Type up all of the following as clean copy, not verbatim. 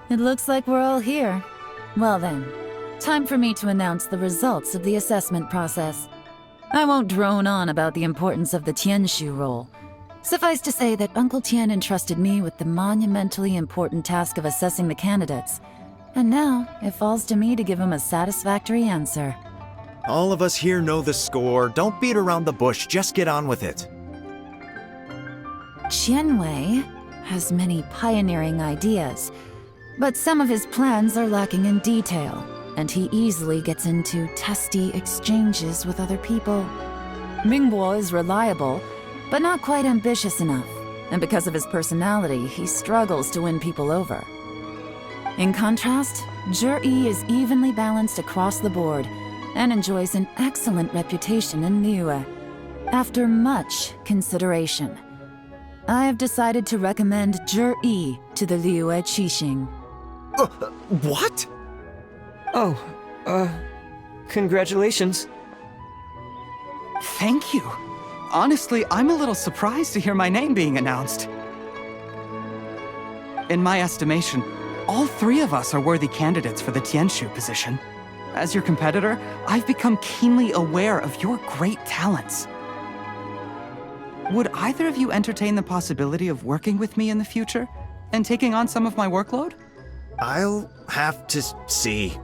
It looks like we're all here. Well then, time for me to announce the results of the assessment process. I won't drone on about the importance of the Tianshu role. Suffice to say that Uncle Tian entrusted me with the monumentally important task of assessing the candidates. And now, it falls to me to give him a satisfactory answer. All of us here know the score. Don't beat around the bush, just get on with it. Qianwei has many pioneering ideas, but some of his plans are lacking in detail, and he easily gets into testy exchanges with other people. Mingbo is reliable, but not quite ambitious enough, and because of his personality, he struggles to win people over. In contrast, Zhi is evenly balanced across the board, and enjoys an excellent reputation in Liyue. After much consideration, I have decided to recommend Zhi to the Liyue Qixing. What? Oh, congratulations. Thank you. Honestly, I'm a little surprised to hear my name being announced. In my estimation, all three of us are worthy candidates for the Tianshu position. As your competitor, I've become keenly aware of your great talents. Would either of you entertain the possibility of working with me in the future and taking on some of my workload? I'll have to see.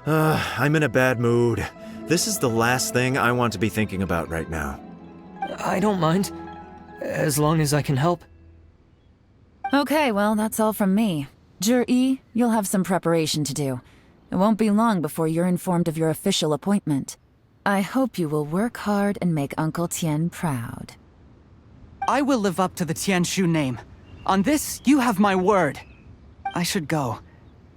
I'm in a bad mood. This is the last thing I want to be thinking about right now. I don't mind, as long as I can help. Okay, well, that's all from me. Zhi, you'll have some preparation to do. It won't be long before you're informed of your official appointment. I hope you will work hard and make Uncle Tian proud. I will live up to the Tianshu name. On this, you have my word. I should go.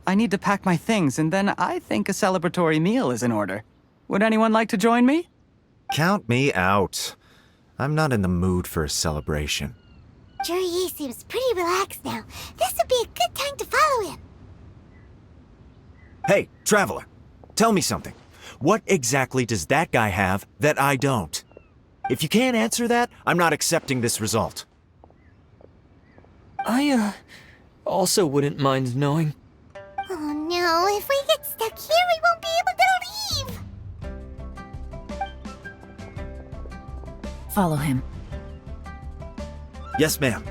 I need to pack my things, and then I think a celebratory meal is in order. Would anyone like to join me? Count me out. I'm not in the mood for a celebration. Zhi seems pretty relaxed now. This would be a good time to follow him. Hey, Traveler, tell me something. What exactly does that guy have that I don't? If you can't answer that, I'm not accepting this result. I, also wouldn't mind knowing. Oh no, if we get stuck here, we won't be able to leave! Follow him. Yes, ma'am.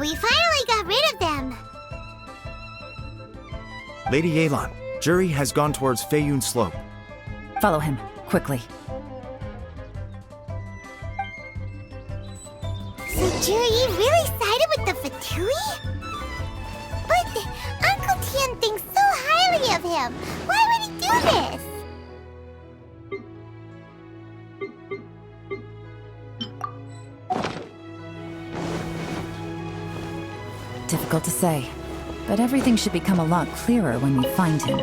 We finally got rid of them! Lady Yelan, Zhi has gone towards Feiyun Slope. Follow him, quickly. So Zhi really sided with the Fatui? But Uncle Tian thinks so highly of him. Why would he do this? Difficult to say, but everything should become a lot clearer when we find him.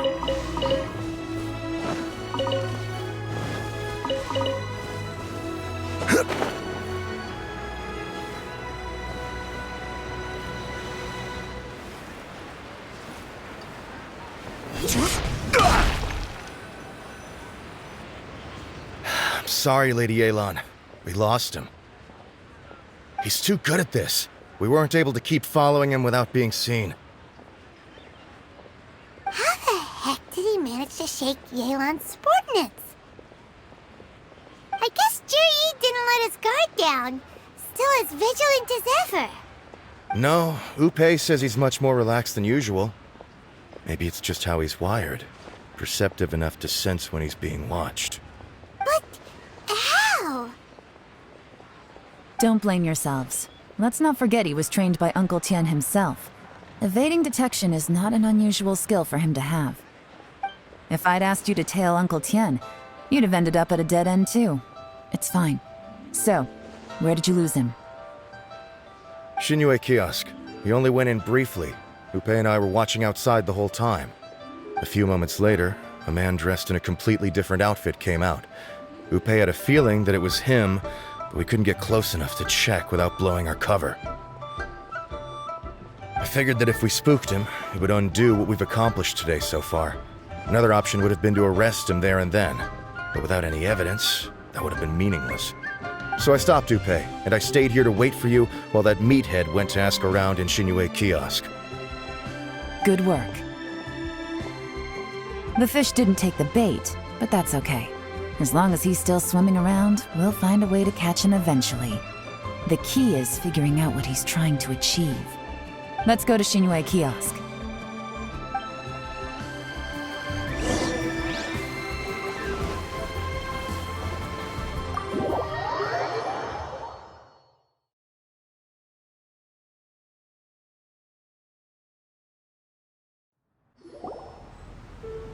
I'm sorry, Lady Yelan. We lost him. He's too good at this. We weren't able to keep following him without being seen. How the heck did he manage to shake Yelan's subordinates? I guess Zhi didn't let his guard down. still as vigilant as ever. No, Upe says he's much more relaxed than usual. Maybe it's just how he's wired. Perceptive enough to sense when he's being watched. But how? Don't blame yourselves. Let's not forget he was trained by Uncle Tian himself. Evading detection is not an unusual skill for him to have. If I'd asked you to tail Uncle Tian, you'd have ended up at a dead end too. It's fine. So, where did you lose him? Shinue kiosk. He only went in briefly. Upe and I were watching outside the whole time. A few moments later, a man dressed in a completely different outfit came out. Upe had a feeling that it was him, but we couldn't get close enough to check without blowing our cover. I figured that if we spooked him, it would undo what we've accomplished today so far. Another option would have been to arrest him there and then, but without any evidence, that would have been meaningless. So I stopped Upe, and I stayed here to wait for you while that meathead went to ask around in Shinue kiosk. Good work. The fish didn't take the bait, but that's okay. As long as he's still swimming around, we'll find a way to catch him eventually. The key is figuring out what he's trying to achieve. Let's go to Shinue kiosk.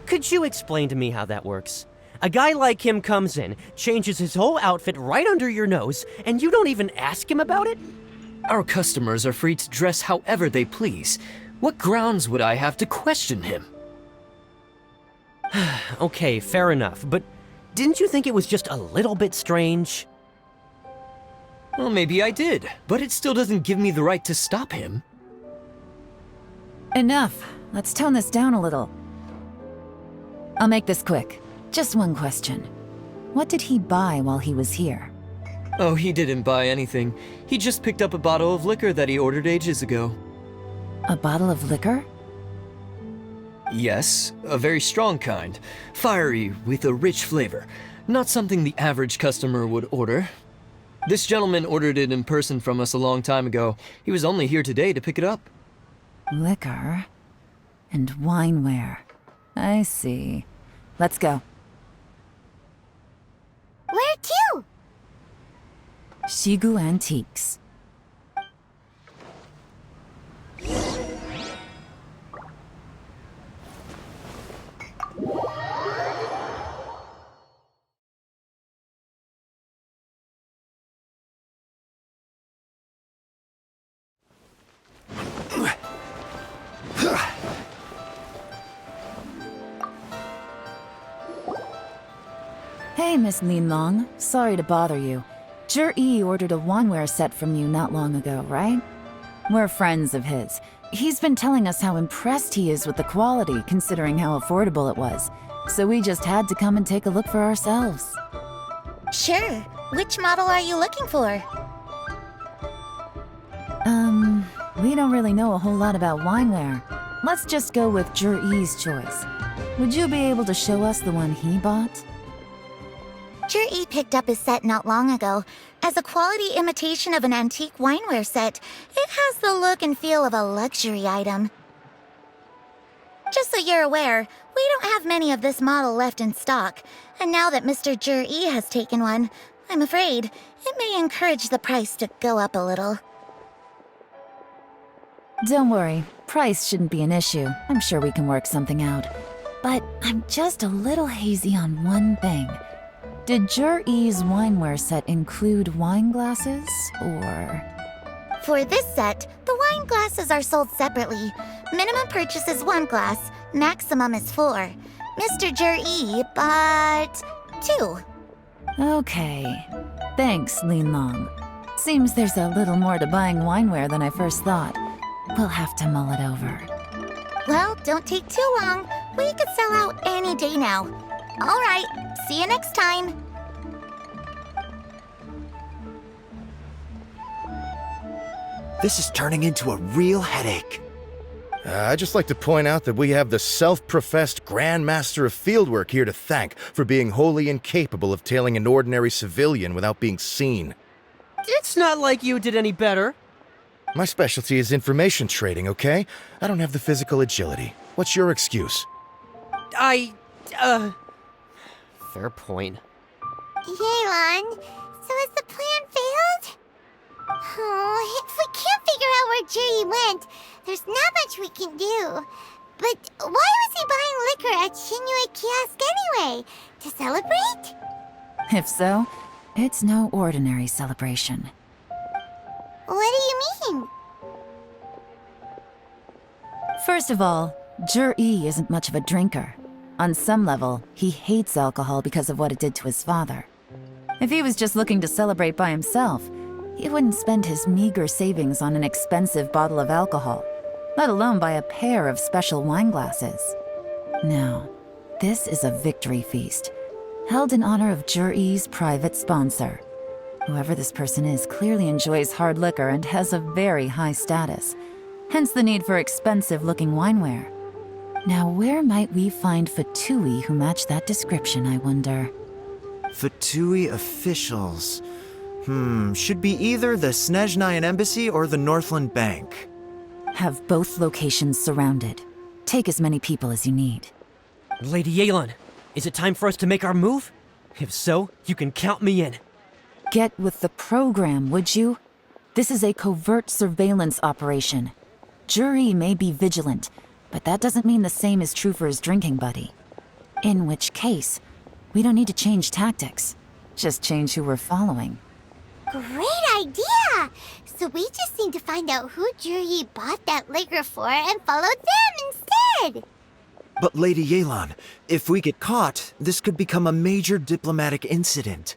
Could you explain to me how that works? A guy like him comes in, changes his whole outfit right under your nose, and you don't even ask him about it? Our customers are free to dress however they please. What grounds would I have to question him? Okay, fair enough, but didn't you think it was just a little bit strange? Well, maybe I did, but it still doesn't give me the right to stop him. Enough. Let's tone this down a little. I'll make this quick. Just one question. What did he buy while he was here? Oh, he didn't buy anything. He just picked up a bottle of liquor that he ordered ages ago. A bottle of liquor? Yes, a very strong kind. Fiery, with a rich flavor. Not something the average customer would order. This gentleman ordered it in person from us a long time ago. He was only here today to pick it up. Liquor and wineware. I see. Let's go. Where to? Shigu Antiques. Hey, Miss Lin Long. Sorry to bother you. Zhi ordered a wanware set from you not long ago, right? We're friends of his. He's been telling us how impressed he is with the quality, considering how affordable it was. So we just had to come and take a look for ourselves. Sure. Which model are you looking for? We don't really know a whole lot about wineware. Let's just go with Zhi's choice. Would you be able to show us the one he bought? Zhi picked up his set not long ago. As a quality imitation of an antique wineware set, it has the look and feel of a luxury item. Just so you're aware, we don't have many of this model left in stock, and now that Mr. Zhi has taken one, I'm afraid it may encourage the price to go up a little. Don't worry, price shouldn't be an issue. I'm sure we can work something out. But I'm just a little hazy on one thing. Did Zhi's wineware set include wine glasses, or...? For this set, the wine glasses are sold separately. Minimum purchase is 1 glass, maximum is 4. Mr. Zhi bought 2. Okay. Thanks, Lin Long. Seems there's a little more to buying wineware than I first thought. We'll have to mull it over. Well, don't take too long. We could sell out any day now. All right, see you next time. This is turning into a real headache. I'd just like to point out that we have the self-professed Grand Master of Fieldwork here to thank for being wholly incapable of tailing an ordinary civilian without being seen. It's not like you did any better. My specialty is information trading, okay? I don't have the physical agility. What's your excuse? Fair point. Yelan, so has the plan failed? Oh, if we can't figure out where Jerry went, there's not much we can do. But why was he buying liquor at Shinue Kiosk anyway? To celebrate? If so, it's no ordinary celebration. What do you mean? First of all, Jur-E isn't much of a drinker. On some level, he hates alcohol because of what it did to his father. If he was just looking to celebrate by himself, he wouldn't spend his meager savings on an expensive bottle of alcohol, let alone buy a pair of special wine glasses. No, this is a victory feast, held in honor of Jur-E's private sponsor. Whoever this person is clearly enjoys hard liquor and has a very high status, hence the need for expensive-looking wineware. Now, where might we find Fatui who match that description, I wonder? Fatui officials. Should be either the Snezhnayan Embassy or the Northland Bank. Have both locations surrounded. Take as many people as you need. Lady Yelan, is it time for us to make our move? If so, you can count me in. Get with the program, would you? This is a covert surveillance operation. Jur-E may be vigilant, but that doesn't mean the same is true for his drinking buddy. In which case, we don't need to change tactics. Just change who we're following. Great idea! So we just need to find out who Jur-E bought that liquor for and follow them instead! But Lady Yelan, if we get caught, this could become a major diplomatic incident.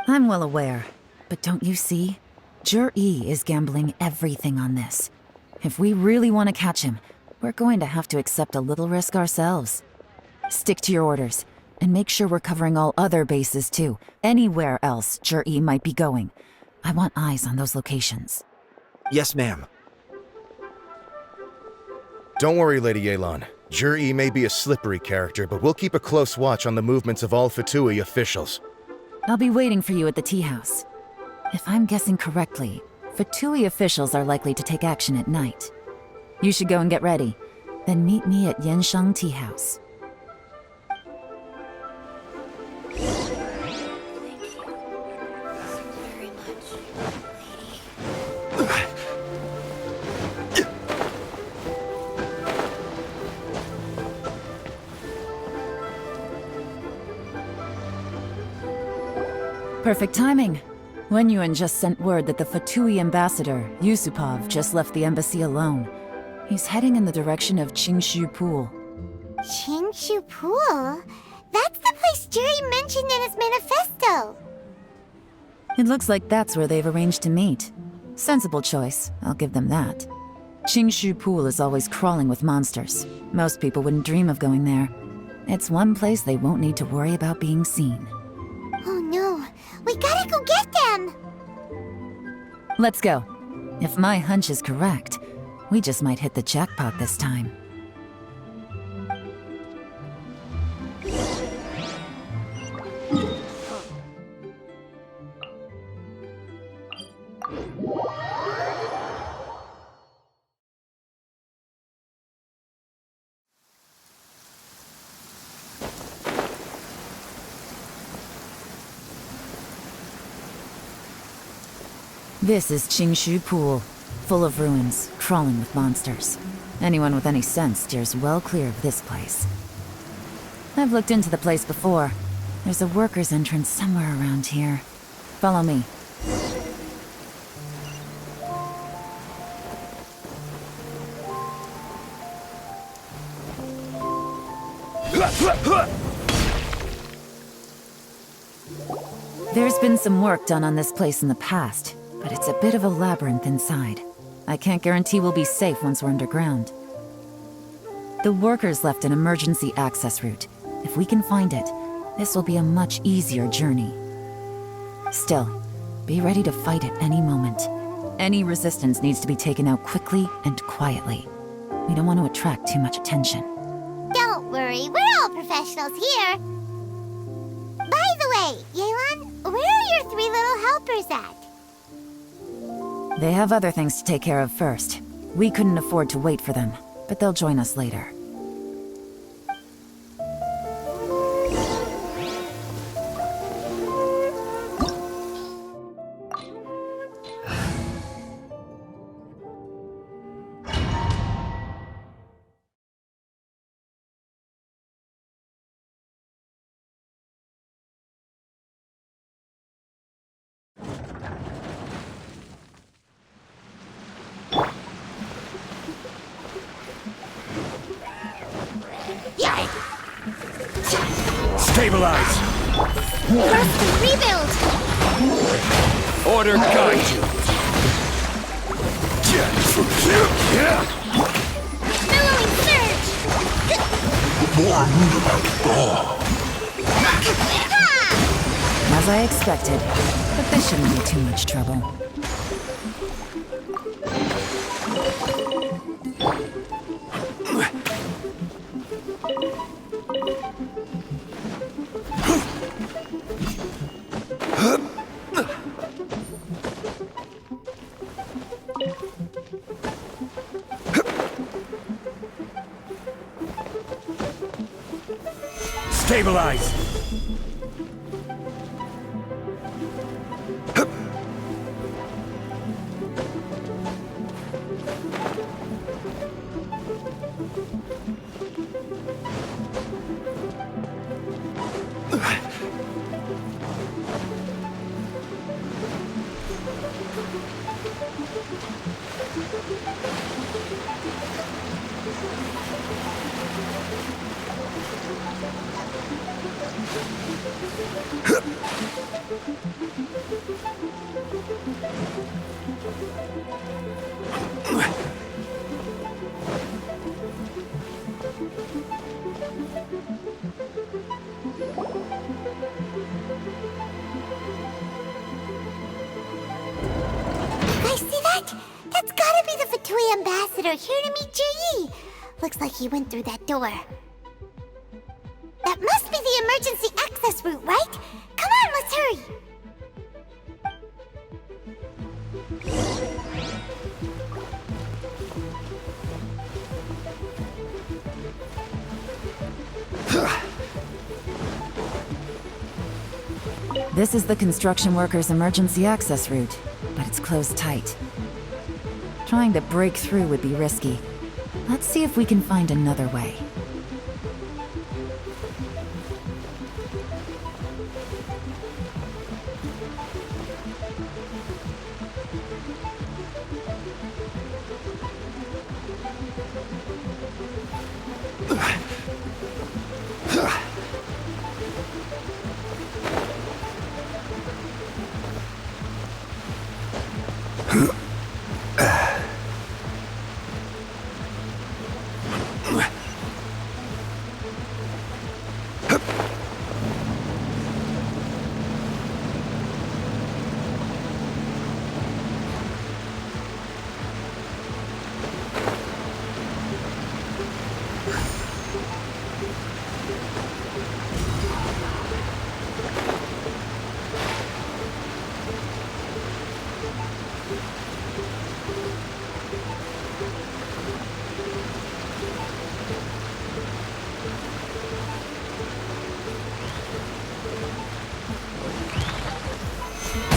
I'm well aware, but don't you see? Jur-E is gambling everything on this. If we really want to catch him, we're going to have to accept a little risk ourselves. Stick to your orders, and make sure we're covering all other bases too, anywhere else Jur-E might be going. I want eyes on those locations. Yes, ma'am. Don't worry, Lady Yelan. Jur-E may be a slippery character, but we'll keep a close watch on the movements of all Fatui officials. I'll be waiting for you at the tea house. If I'm guessing correctly, Fatui officials are likely to take action at night. You should go and get ready, then meet me at Yansheng Tea House. Perfect timing. Wenyuan just sent word that the Fatui ambassador, Yusupov, just left the embassy alone. He's heading in the direction of Qingshu Pool. Qingshu Pool? That's the place Jerry mentioned in his manifesto! It looks like that's where they've arranged to meet. Sensible choice, I'll give them that. Qingshu Pool is always crawling with monsters. Most people wouldn't dream of going there. It's one place they won't need to worry about being seen. Oh no, we gotta go get them! Let's go. If my hunch is correct, we just might hit the jackpot this time. This is Qingshu Pool, full of ruins, crawling with monsters. Anyone with any sense steers well clear of this place. I've looked into the place before. There's a worker's entrance somewhere around here. Follow me. There's been some work done on this place in the past, but it's a bit of a labyrinth inside. I can't guarantee we'll be safe once we're underground. The workers left an emergency access route. If we can find it, this will be a much easier journey. Still, be ready to fight at any moment. Any resistance needs to be taken out quickly and quietly. We don't want to attract too much attention. Don't worry, we're all professionals here. By the way, Yelan, where are your 3 little helpers at? They have other things to take care of first. We couldn't afford to wait for them, but they'll join us later. Stabilize! First, rebuild! Order guide you! Billowing surge! As I expected, but this shouldn't be too much trouble. Stabilize! Guys, see that? That's gotta be the Fatui ambassador here to meet Ji. Looks like he went through that door. That must be the emergency access route, right? Come on, let's hurry! This is the construction workers' emergency access route, but it's closed tight. Trying to break through would be risky. Let's see if we can find another way.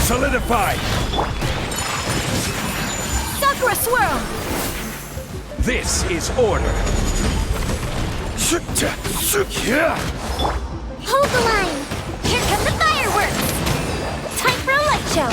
Solidify! Sakura swirl! This is order! Hold the line! Here come the fireworks! Time for a light show!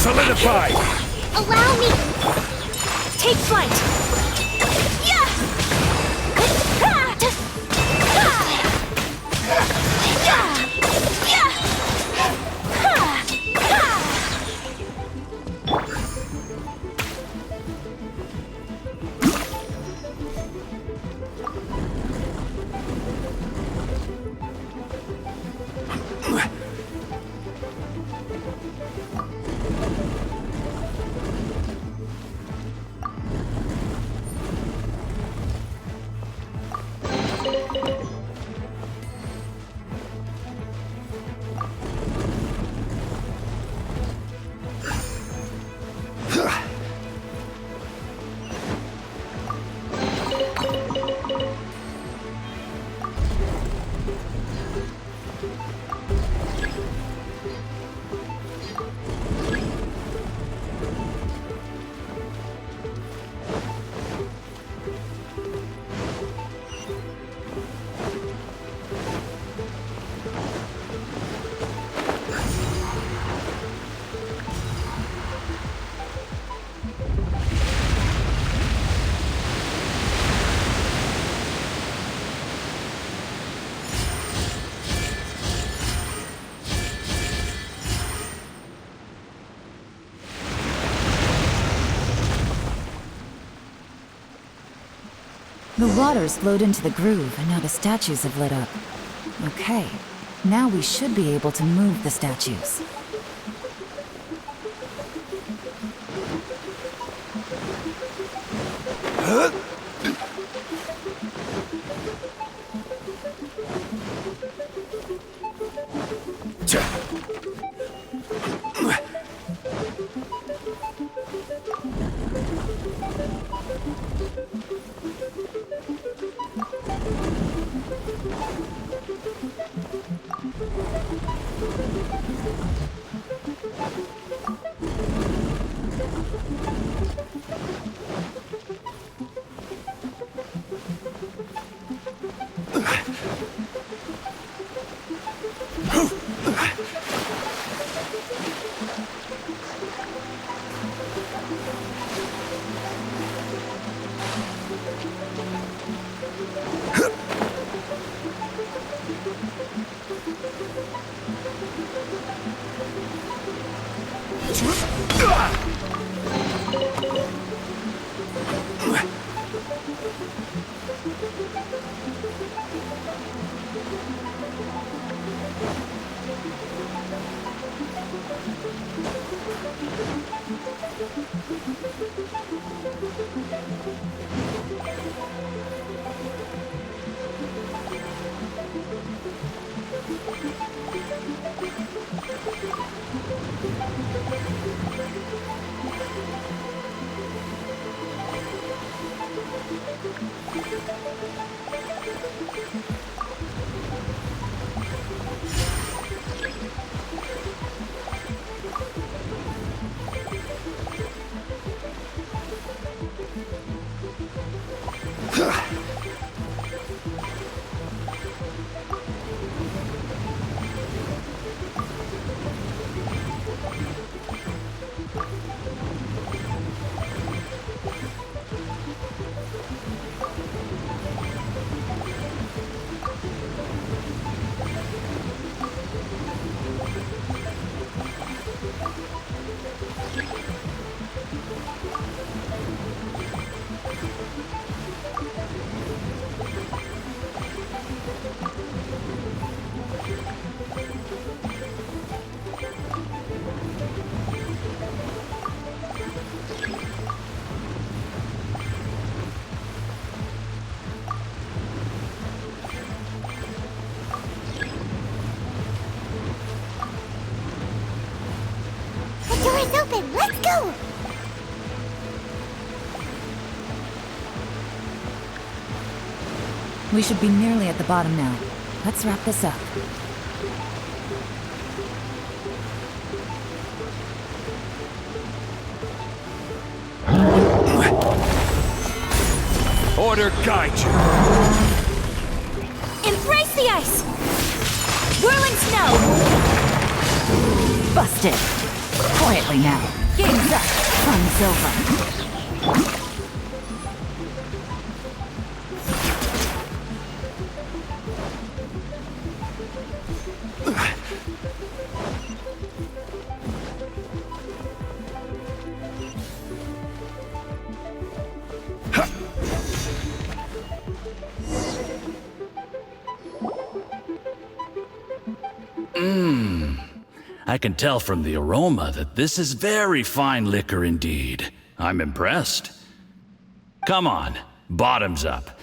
Solidify! Allow me! Take flight! Yeah! The water's flowed into the groove, and now the statues have lit up. Okay, now we should be able to move the statues. open! Let's go! We should be nearly at the bottom now. Let's wrap this up. Order guide you. Embrace the ice! Whirling snow! Busted. Quietly now. Game's up. Fun's over. I can tell from the aroma that this is very fine liquor indeed. I'm impressed. Come on, bottoms up.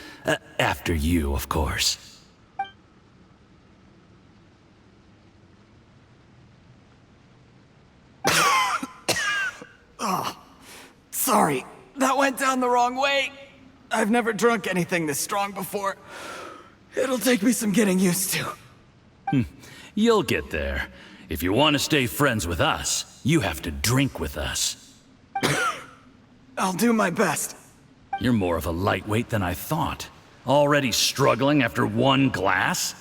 After you, of course. Sorry, that went down the wrong way. I've never drunk anything this strong before. It'll take me some getting used to. You'll get there. If you want to stay friends with us, you have to drink with us. I'll do my best. You're more of a lightweight than I thought. Already struggling after one glass?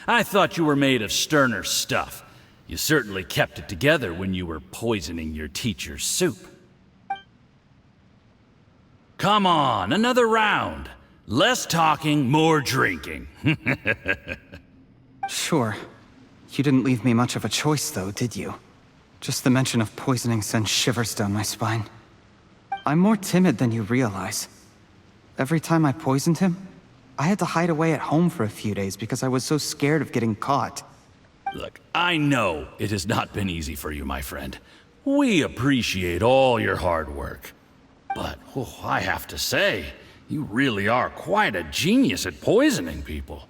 I thought you were made of sterner stuff. You certainly kept it together when you were poisoning your teacher's soup. Come on, another round. Less talking, more drinking. Sure. You didn't leave me much of a choice, though, did you? Just the mention of poisoning sends shivers down my spine. I'm more timid than you realize. Every time I poisoned him, I had to hide away at home for a few days because I was so scared of getting caught. Look, I know it has not been easy for you, my friend. We appreciate all your hard work. But, I have to say, you really are quite a genius at poisoning people.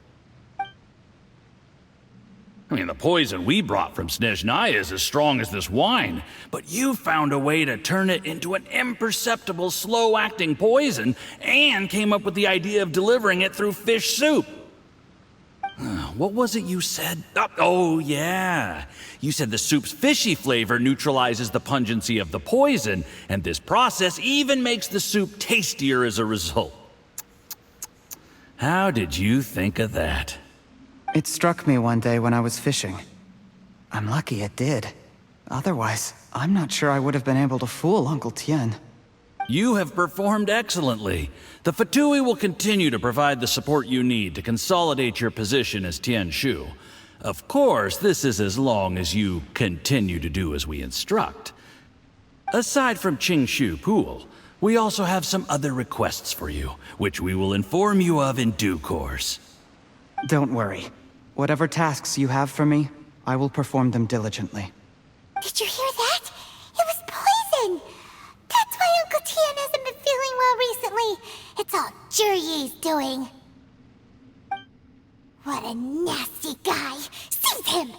I mean, the poison we brought from Shanghai is as strong as this wine, but you found a way to turn it into an imperceptible, slow-acting poison, and came up with the idea of delivering it through fish soup. What was it you said? Oh, yeah. You said the soup's fishy flavor neutralizes the pungency of the poison, and this process even makes the soup tastier as a result. How did you think of that? It struck me one day when I was fishing. I'm lucky it did. Otherwise, I'm not sure I would have been able to fool Uncle Tien. You have performed excellently. The Fatui will continue to provide the support you need to consolidate your position as Tien Shu. Of course, this is as long as you continue to do as we instruct. Aside from Qingshu Pool, we also have some other requests for you, which we will inform you of in due course. Don't worry. Whatever tasks you have for me, I will perform them diligently. Did you hear that? It was poison! That's why Uncle Tien hasn't been feeling well recently. It's all Juryi's doing. What a nasty guy! Seize him!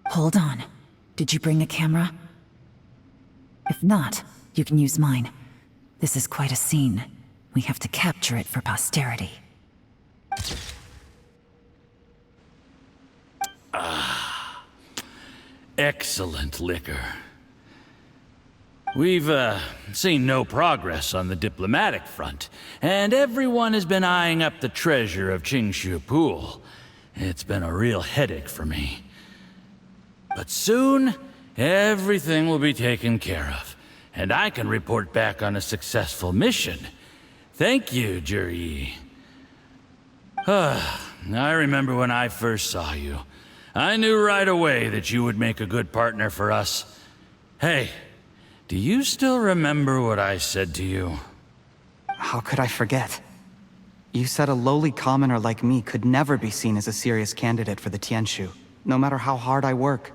Hold on. Did you bring a camera? If not, you can use mine. This is quite a scene. We have to capture it for posterity. Excellent liquor. We've, seen no progress on the diplomatic front, and everyone has been eyeing up the treasure of Qingshu Pool. It's been a real headache for me. But soon, everything will be taken care of, and I can report back on a successful mission. Thank you, Juryi. I remember when I first saw you. I knew right away that you would make a good partner for us. Hey, do you still remember what I said to you? How could I forget? You said a lowly commoner like me could never be seen as a serious candidate for the Tianshu, no matter how hard I work.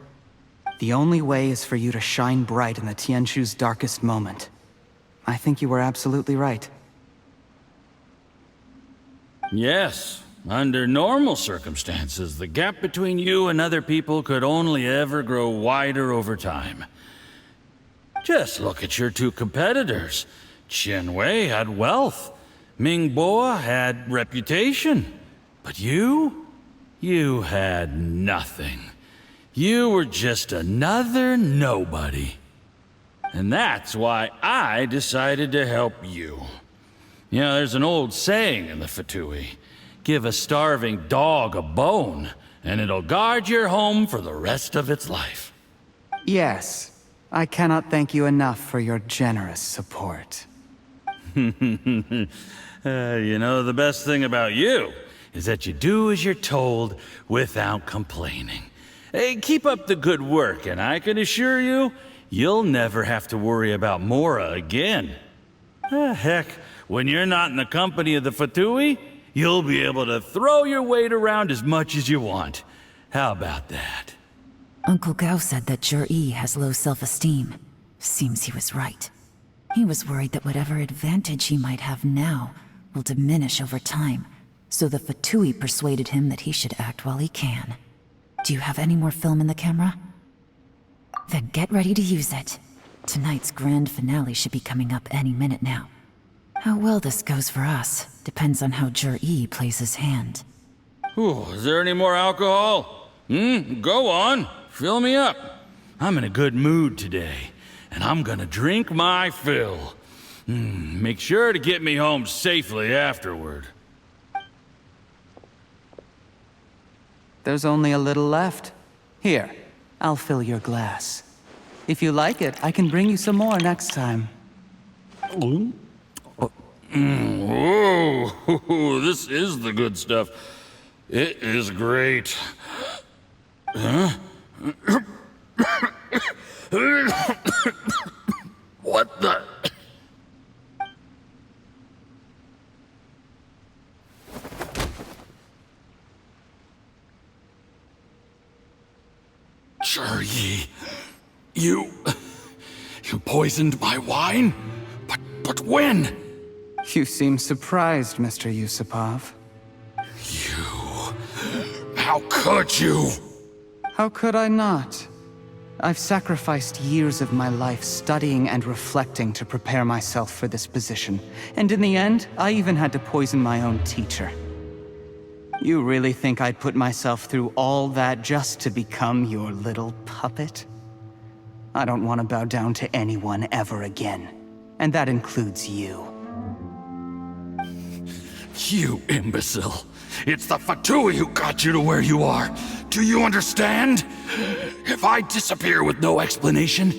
The only way is for you to shine bright in the Tianshu's darkest moment. I think you were absolutely right. Yes, Under normal circumstances, the gap between you and other people could only ever grow wider over time. Just look at your two competitors. Qian Wei had wealth. Ming Boa had reputation. But you had nothing. You were just another nobody. And that's why I decided to help you. You know, there's an old saying in the Fatui. Give a starving dog a bone, and it'll guard your home for the rest of its life. Yes, I cannot thank you enough for your generous support. You know, the best thing about you is that you do as you're told without complaining. Hey, keep up the good work, and I can assure you, you'll never have to worry about Mora again. Heck, when you're not in the company of the Fatui, you'll be able to throw your weight around as much as you want. How about that? Uncle Gao said that Zhi has low self-esteem. Seems he was right. He was worried that whatever advantage he might have now will diminish over time, so the Fatui persuaded him that he should act while he can. Do you have any more film in the camera? Then get ready to use it. Tonight's grand finale should be coming up any minute now. How well this goes for us depends on how Zhi plays his hand. Ooh, is there any more alcohol? Go on. Fill me up. I'm in a good mood today, and I'm gonna drink my fill. Make sure to get me home safely afterward. There's only a little left. Here, I'll fill your glass. If you like it, I can bring you some more next time. Whoa, this is the good stuff. It is great. Huh? What the? Zhi, you poisoned my wine? But when? You seem surprised, Mr. Yusupov. How could you? How could I not? I've sacrificed years of my life studying and reflecting to prepare myself for this position. And in the end, I even had to poison my own teacher. You really think I'd put myself through all that just to become your little puppet? I don't want to bow down to anyone ever again. And that includes you. You imbecile. It's the Fatui who got you to where you are. Do you understand? If I disappear with no explanation,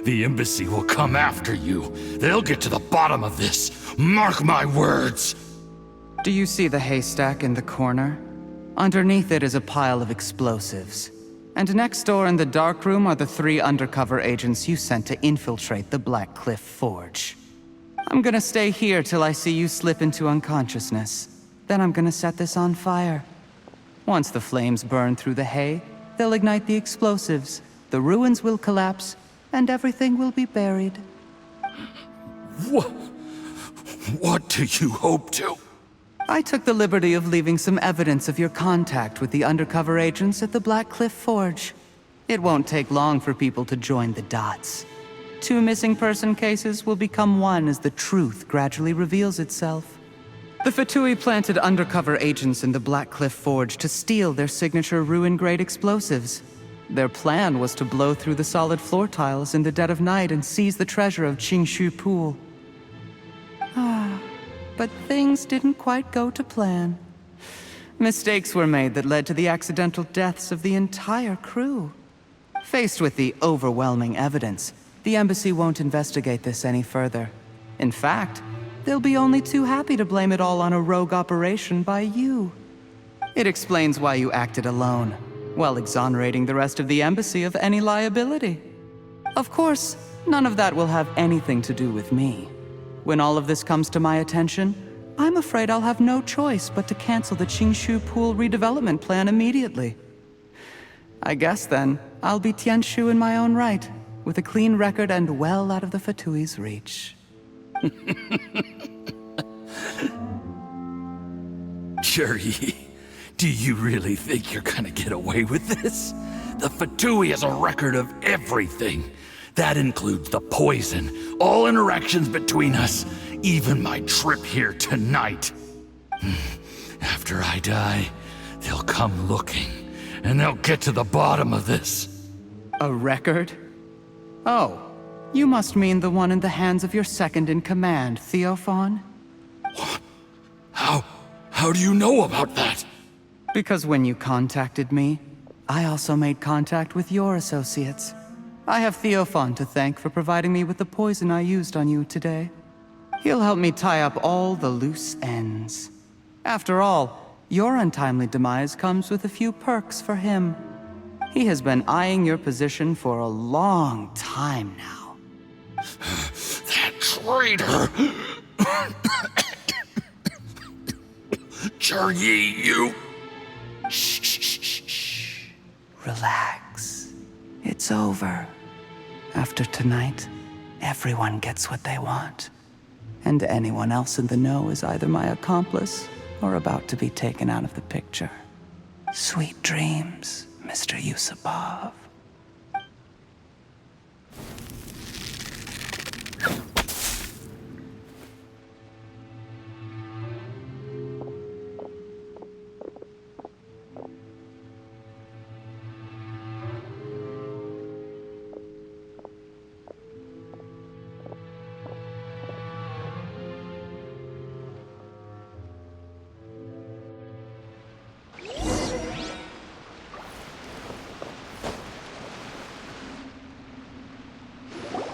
the embassy will come after you. They'll get to the bottom of this. Mark my words. Do you see the haystack in the corner? Underneath it is a pile of explosives. And next door in the dark room are the 3 undercover agents you sent to infiltrate the Black Cliff Forge. I'm gonna stay here till I see you slip into unconsciousness. Then I'm gonna set this on fire. Once the flames burn through the hay, they'll ignite the explosives, the ruins will collapse, and everything will be buried. What do you hope to? I took the liberty of leaving some evidence of your contact with the undercover agents at the Black Cliff Forge. It won't take long for people to join the dots. 2 missing person cases will become one as the truth gradually reveals itself. The Fatui planted undercover agents in the Black Cliff Forge to steal their signature ruin-grade explosives. Their plan was to blow through the solid floor tiles in the dead of night and seize the treasure of Qingshu Pool. But things didn't quite go to plan. Mistakes were made that led to the accidental deaths of the entire crew. Faced with the overwhelming evidence, the embassy won't investigate this any further. In fact, they'll be only too happy to blame it all on a rogue operation by you. It explains why you acted alone, while exonerating the rest of the embassy of any liability. Of course, none of that will have anything to do with me. When all of this comes to my attention, I'm afraid I'll have no choice but to cancel the Qingshu Pool redevelopment plan immediately. I guess then, I'll be Tianshu in my own right, with a clean record and well out of the Fatui's reach. Cherry, do you really think you're gonna get away with this? The Fatui has a record of everything. That includes the poison, all interactions between us, even my trip here tonight. After I die, they'll come looking, and they'll get to the bottom of this. A record? Oh, you must mean the one in the hands of your second-in-command, Theophon? How do you know about that? Because when you contacted me, I also made contact with your associates. I have Theophon to thank for providing me with the poison I used on you today. He'll help me tie up all the loose ends. After all, your untimely demise comes with a few perks for him. He has been eyeing your position for a long time now. That traitor! Cherry, you... Shh. Relax. It's over. After tonight, everyone gets what they want. And anyone else in the know is either my accomplice or about to be taken out of the picture. Sweet dreams, Mr. Yusupov.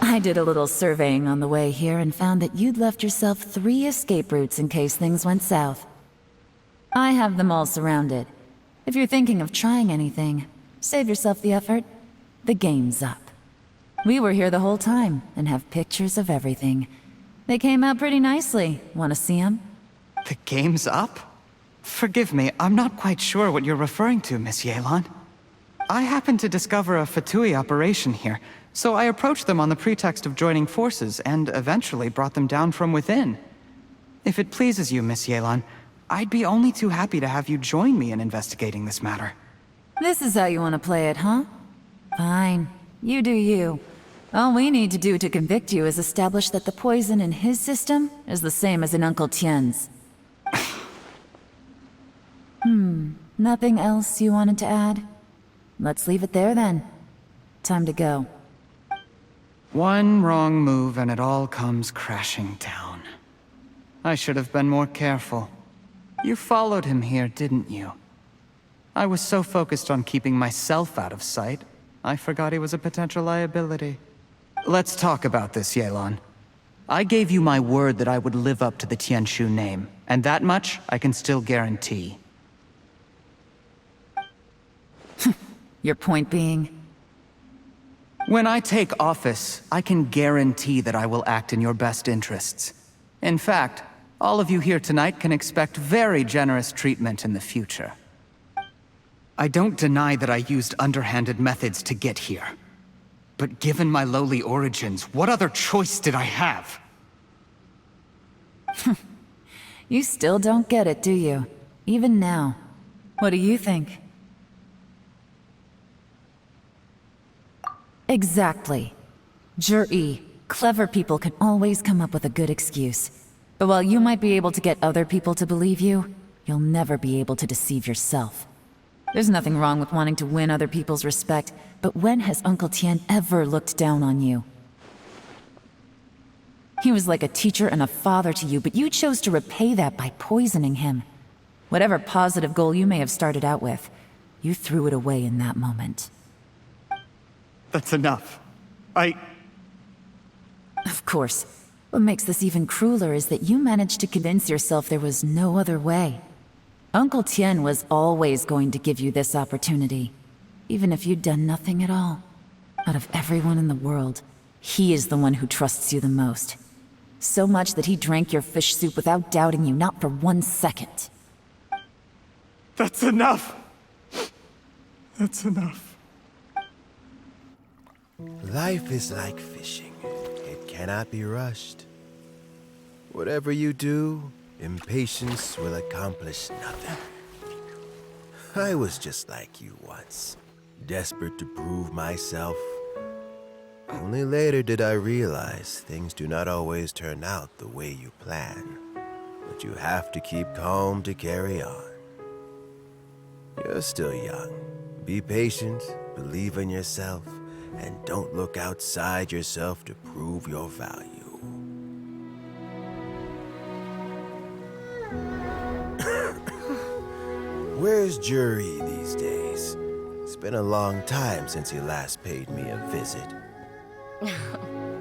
I did a little surveying on the way here and found that you'd left yourself 3 escape routes in case things went south. I have them all surrounded. If you're thinking of trying anything, save yourself the effort. The game's up. We were here the whole time and have pictures of everything. They came out pretty nicely. Want to see them? The game's up? Forgive me, I'm not quite sure what you're referring to, Miss Yelan. I happened to discover a Fatui operation here, so I approached them on the pretext of joining forces and eventually brought them down from within. If it pleases you, Miss Yelan, I'd be only too happy to have you join me in investigating this matter. This is how you want to play it, huh? Fine. You do you. All we need to do to convict you is establish that the poison in his system is the same as in Uncle Tien's. Nothing else you wanted to add? Let's leave it there then. Time to go. One wrong move and it all comes crashing down. I should have been more careful. You followed him here, didn't you? I was so focused on keeping myself out of sight, I forgot he was a potential liability. Let's talk about this, Yelan. I gave you my word that I would live up to the Tianshu name, and that much I can still guarantee. Your point being? When I take office, I can guarantee that I will act in your best interests. In fact, all of you here tonight can expect very generous treatment in the future. I don't deny that I used underhanded methods to get here. But given my lowly origins, what other choice did I have? You still don't get it, do you? Even now. What do you think? Exactly. Jur-E, clever people can always come up with a good excuse. But while you might be able to get other people to believe you, you'll never be able to deceive yourself. There's nothing wrong with wanting to win other people's respect, but when has Uncle Tien ever looked down on you? He was like a teacher and a father to you, but you chose to repay that by poisoning him. Whatever positive goal you may have started out with, you threw it away in that moment. That's enough. Of course. What makes this even crueler is that you managed to convince yourself there was no other way. Uncle Tien was always going to give you this opportunity, even if you'd done nothing at all. Out of everyone in the world, he is the one who trusts you the most. So much that he drank your fish soup without doubting you, not for 1 second. That's enough! That's enough. Life is like fishing. It cannot be rushed. Whatever you do, Impatience will accomplish nothing. I was just like you once, desperate to prove myself. Only later did I realize things do not always turn out the way you plan, but you have to keep calm to carry on. You're still young. Be patient, believe in yourself, and don't look outside yourself to prove your value. Where's Jury these days? It's been a long time since he last paid me a visit.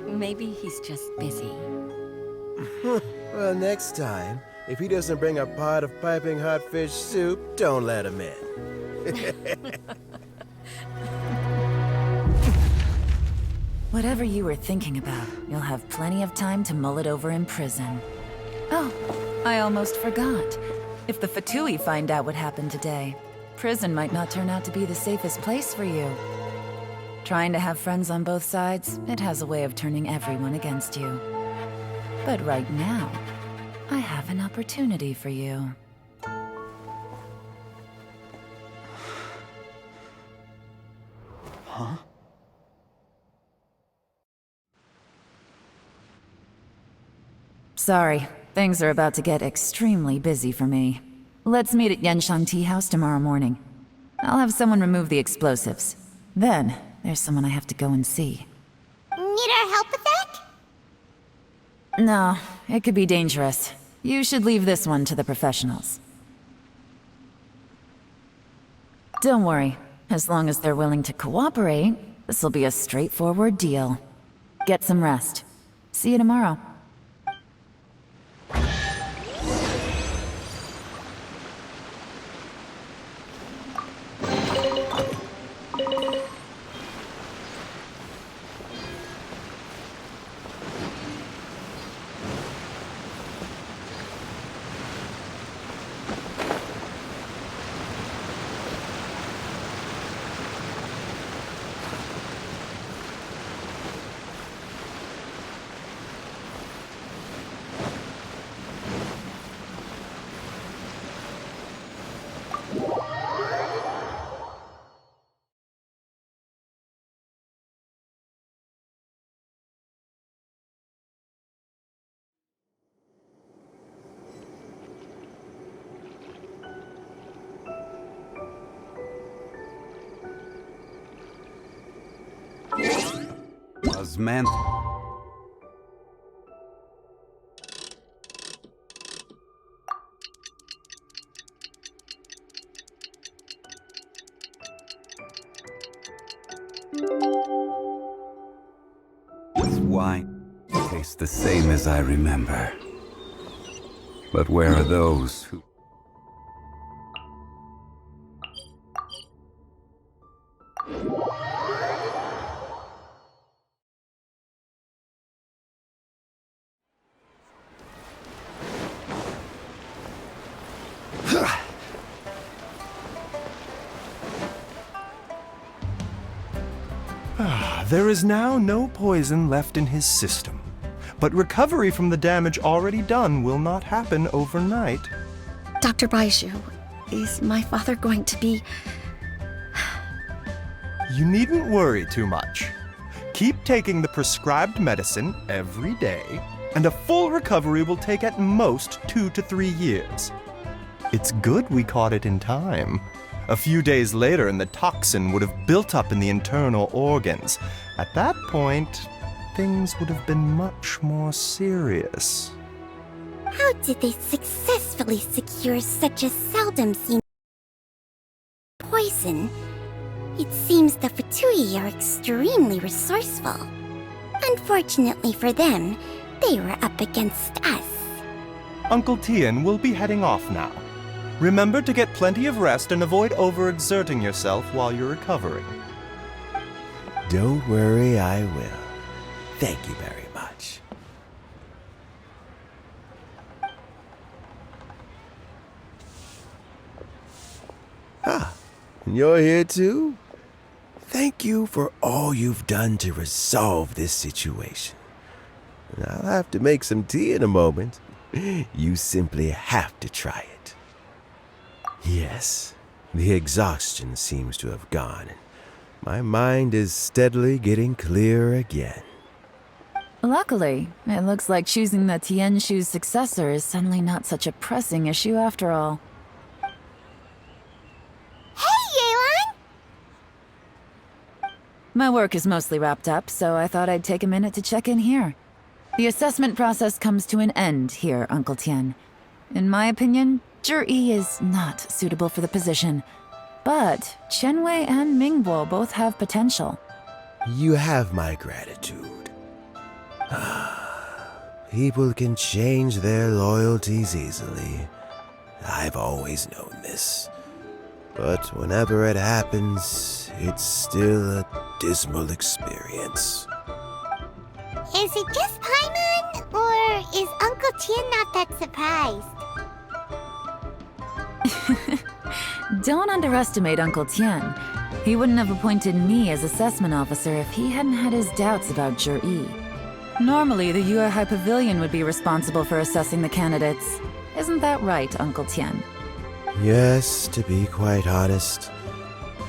Maybe he's just busy. Well, next time, if he doesn't bring a pot of piping hot fish soup, don't let him in. Whatever you were thinking about, you'll have plenty of time to mull it over in prison. Oh, I almost forgot. If the Fatui find out what happened today, prison might not turn out to be the safest place for you. Trying to have friends on both sides, it has a way of turning everyone against you. But right now, I have an opportunity for you. Huh? Sorry, things are about to get extremely busy for me. Let's meet at Genshin Tea House tomorrow morning. I'll have someone remove the explosives. Then, there's someone I have to go and see. Need our help with that? No, it could be dangerous. You should leave this one to the professionals. Don't worry. As long as they're willing to cooperate, this'll be a straightforward deal. Get some rest. See you tomorrow. Osman. This wine tastes the same as I remember. But where are those who... There is now no poison left in his system, but recovery from the damage already done will not happen overnight. Dr. Baiju, is my father going to be... You needn't worry too much. Keep taking the prescribed medicine every day, and a full recovery will take at most 2 to 3 years. It's good we caught it in time. A few days later, and the toxin would have built up in the internal organs. At that point, things would have been much more serious. How did they successfully secure such a seldom seen poison? It seems the Fatui are extremely resourceful. Unfortunately for them, they were up against us. Uncle Tian will be heading off now. Remember to get plenty of rest and avoid overexerting yourself while you're recovering. Don't worry, I will. Thank you very much. Ah, you're here too? Thank you for all you've done to resolve this situation. I'll have to make some tea in a moment. You simply have to try it. Yes, the exhaustion seems to have gone. My mind is steadily getting clearer again. Luckily, it looks like choosing the Tianshu's successor is suddenly not such a pressing issue after all. Hey, Yelan! My work is mostly wrapped up, so I thought I'd take a minute to check in here. The assessment process comes to an end here, Uncle Tian. In my opinion, Zhi is not suitable for the position, but Chenwei and Mingbo both have potential. You have my gratitude. People can change their loyalties easily. I've always known this. But whenever it happens, it's still a dismal experience. Is it just Paimon, or is Uncle Tian not that surprised? Don't underestimate Uncle Tian. He wouldn't have appointed me as assessment officer if he hadn't had his doubts about Zhi. Normally, the Yuehai Pavilion would be responsible for assessing the candidates. Isn't that right, Uncle Tian? Yes, to be quite honest,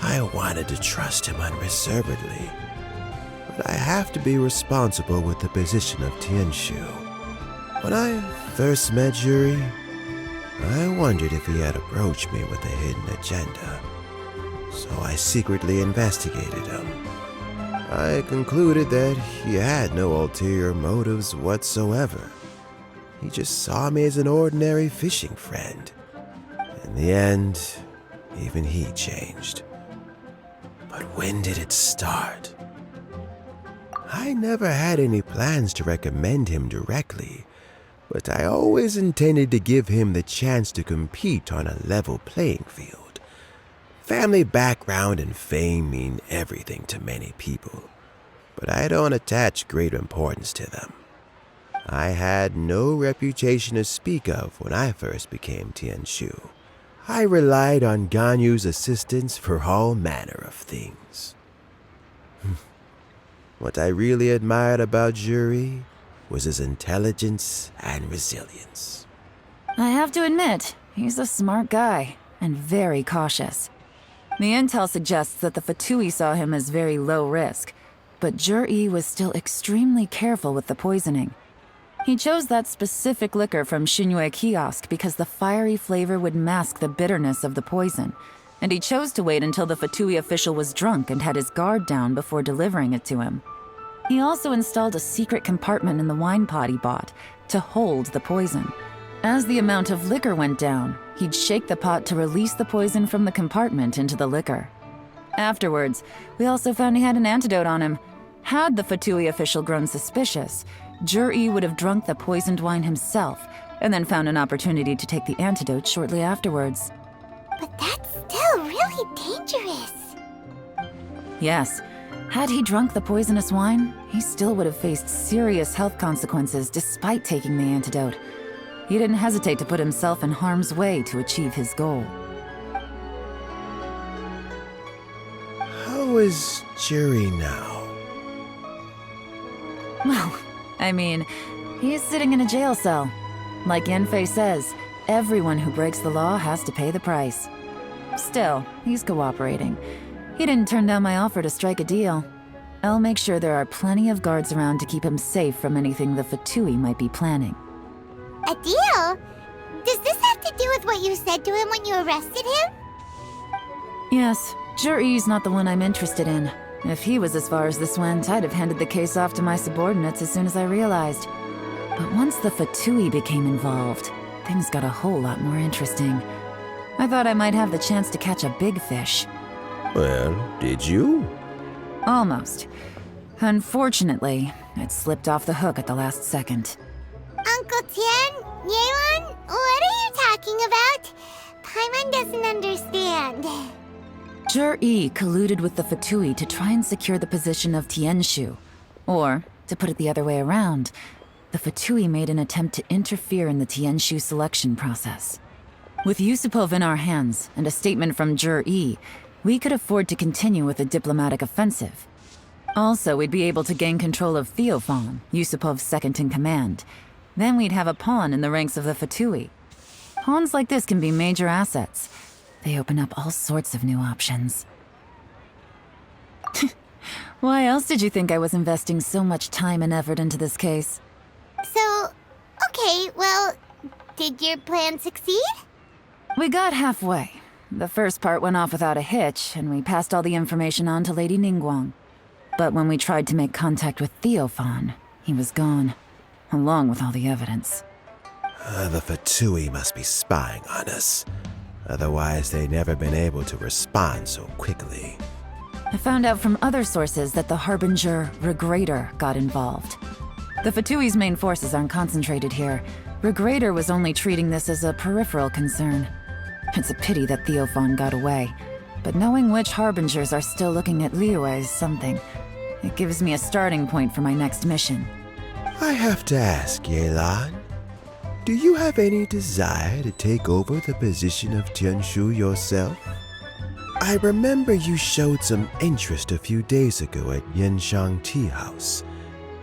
I wanted to trust him unreservedly. But I have to be responsible with the position of Tianshu. When I first met Zhi, I wondered if he had approached me with a hidden agenda. So I secretly investigated him. I concluded that he had no ulterior motives whatsoever. He just saw me as an ordinary fishing friend. In the end, even he changed. But when did it start? I never had any plans to recommend him directly, but I always intended to give him the chance to compete on a level playing field. Family background and fame mean everything to many people, but I don't attach great importance to them. I had no reputation to speak of when I first became Tianshu. I relied on Ganyu's assistance for all manner of things. What I really admired about Zhi was his intelligence and resilience. I have to admit, he's a smart guy, and very cautious. The intel suggests that the Fatui saw him as very low risk, but Zhi was still extremely careful with the poisoning. He chose that specific liquor from Xinyue Kiosk because the fiery flavor would mask the bitterness of the poison, and he chose to wait until the Fatui official was drunk and had his guard down before delivering it to him. He also installed a secret compartment in the wine pot he bought to hold the poison. As the amount of liquor went down, he'd shake the pot to release the poison from the compartment into the liquor. Afterwards, we also found he had an antidote on him. Had the Fatui official grown suspicious, Zhi would have drunk the poisoned wine himself, and then found an opportunity to take the antidote shortly afterwards. But that's still really dangerous. Yes, had he drunk the poisonous wine, he still would have faced serious health consequences despite taking the antidote. He didn't hesitate to put himself in harm's way to achieve his goal. How is Zhi now? Well, I mean, he's sitting in a jail cell. Like Yanfei says, everyone who breaks the law has to pay the price. Still, he's cooperating. He didn't turn down my offer to strike a deal. I'll make sure there are plenty of guards around to keep him safe from anything the Fatui might be planning. A deal? Does this have to do with what you said to him when you arrested him? Yes, Zhi's not the one I'm interested in. If he was as far as this went, I'd have handed the case off to my subordinates as soon as I realized. But once the Fatui became involved, things got a whole lot more interesting. I thought I might have the chance to catch a big fish. Well, did you? Almost. Unfortunately, it slipped off the hook at the last second. Uncle Tian, Yelan, what are you talking about? Paimon doesn't understand. Zhi colluded with the Fatui to try and secure the position of Tianshu. Or, to put it the other way around, the Fatui made an attempt to interfere in the Tianshu selection process. With Yusupov in our hands and a statement from Zhi, we could afford to continue with a diplomatic offensive. Also, we'd be able to gain control of Theophan, Yusupov's second-in-command. Then we'd have a pawn in the ranks of the Fatui. Pawns like this can be major assets. They open up all sorts of new options. Why else did you think I was investing so much time and effort into this case? So, okay, well, did your plan succeed? We got halfway. The first part went off without a hitch, and we passed all the information on to Lady Ningguang. But when we tried to make contact with Theophan, he was gone, along with all the evidence. The Fatui must be spying on us. Otherwise, they'd never been able to respond so quickly. I found out from other sources that the Harbinger Regrator got involved. The Fatui's main forces aren't concentrated here. Regrator was only treating this as a peripheral concern. It's a pity that Theophan got away. But knowing which Harbingers are still looking at Liyue is something. It gives me a starting point for my next mission. I have to ask, Yelan, do you have any desire to take over the position of Tianshu yourself? I remember you showed some interest a few days ago at Yenshang Tea House.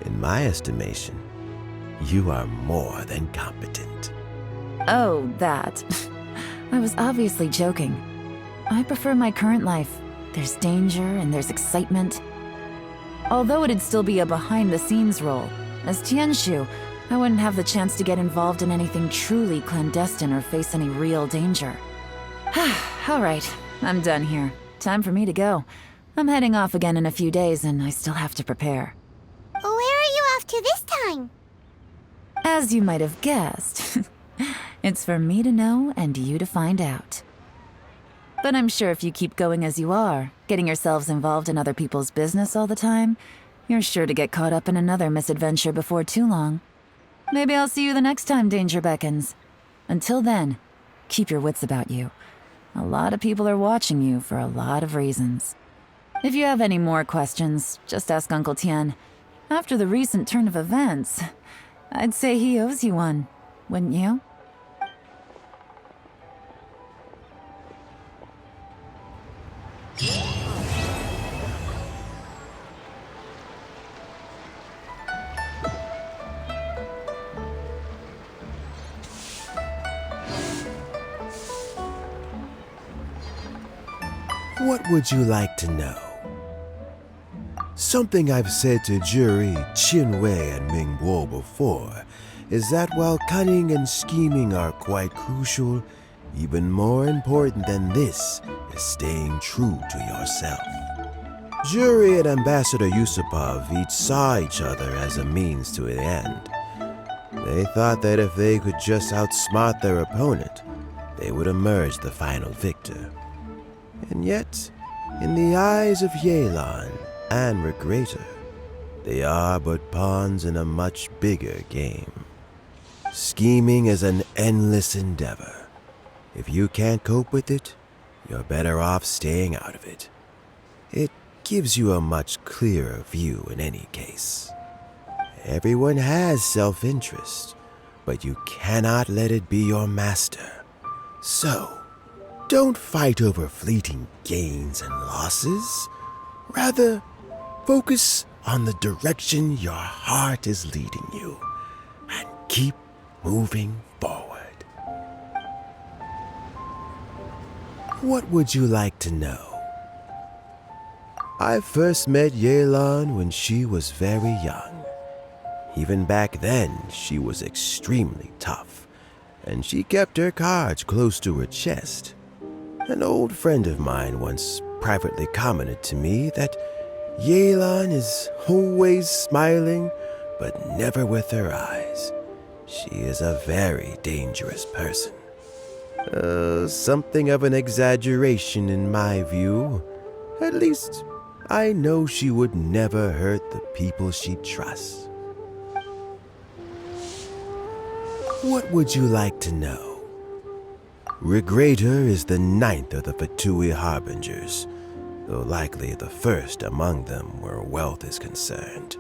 In my estimation, you are more than competent. Oh, that. I was obviously joking. I prefer my current life. There's danger and there's excitement. Although it'd still be a behind-the-scenes role, as Tianshu, I wouldn't have the chance to get involved in anything truly clandestine or face any real danger. All right, I'm done here. Time for me to go. I'm heading off again in a few days and I still have to prepare. Where are you off to this time? As you might have guessed, it's for me to know and you to find out. But I'm sure if you keep going as you are, getting yourselves involved in other people's business all the time, you're sure to get caught up in another misadventure before too long. Maybe I'll see you the next time danger beckons. Until then, keep your wits about you. A lot of people are watching you for a lot of reasons. If you have any more questions, just ask Uncle Tian. After the recent turn of events, I'd say he owes you one, wouldn't you? What would you like to know? Something I've said to Jury, Qinwei, and Mingguo before is that while cunning and scheming are quite crucial, even more important than this is staying true to yourself. Jury and Ambassador Yusupov each saw each other as a means to an end. They thought that if they could just outsmart their opponent, they would emerge the final victor. And yet, in the eyes of Yelan and Regrator, they are but pawns in a much bigger game. Scheming is an endless endeavor. If you can't cope with it, you're better off staying out of it. It gives you a much clearer view in any case. Everyone has self-interest, but you cannot let it be your master. So, don't fight over fleeting gains and losses. Rather, focus on the direction your heart is leading you, and keep moving forward. What would you like to know? I first met Yelan when she was very young. Even back then, she was extremely tough, and she kept her cards close to her chest. An old friend of mine once privately commented to me that Yelan is always smiling, but never with her eyes. She is a very dangerous person. Something of an exaggeration in my view. At least, I know she would never hurt the people she trusts. What would you like to know? Regrator is the 9th of the Fatui Harbingers, though likely the first among them where wealth is concerned.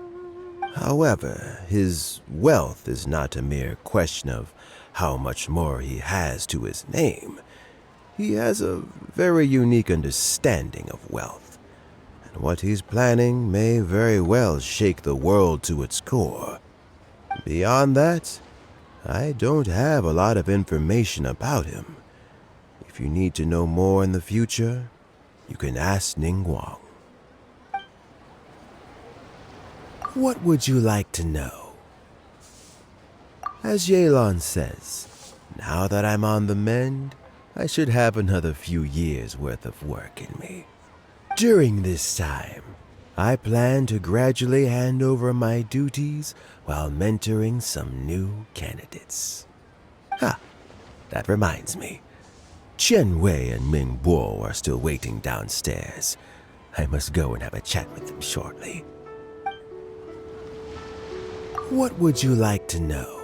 However, his wealth is not a mere question of how much more he has to his name. He has a very unique understanding of wealth, and what he's planning may very well shake the world to its core. Beyond that, I don't have a lot of information about him. If you need to know more in the future, you can ask Ningguang. What would you like to know? As Yelan says, now that I'm on the mend, I should have another few years' worth of work in me. During this time, I plan to gradually hand over my duties while mentoring some new candidates. That reminds me. Chen Wei and Ming Bo are still waiting downstairs. I must go and have a chat with them shortly. What would you like to know?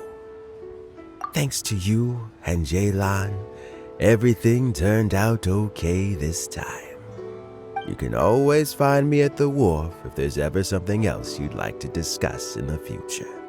Thanks to you and Yelan, everything turned out okay this time. You can always find me at the wharf if there's ever something else you'd like to discuss in the future.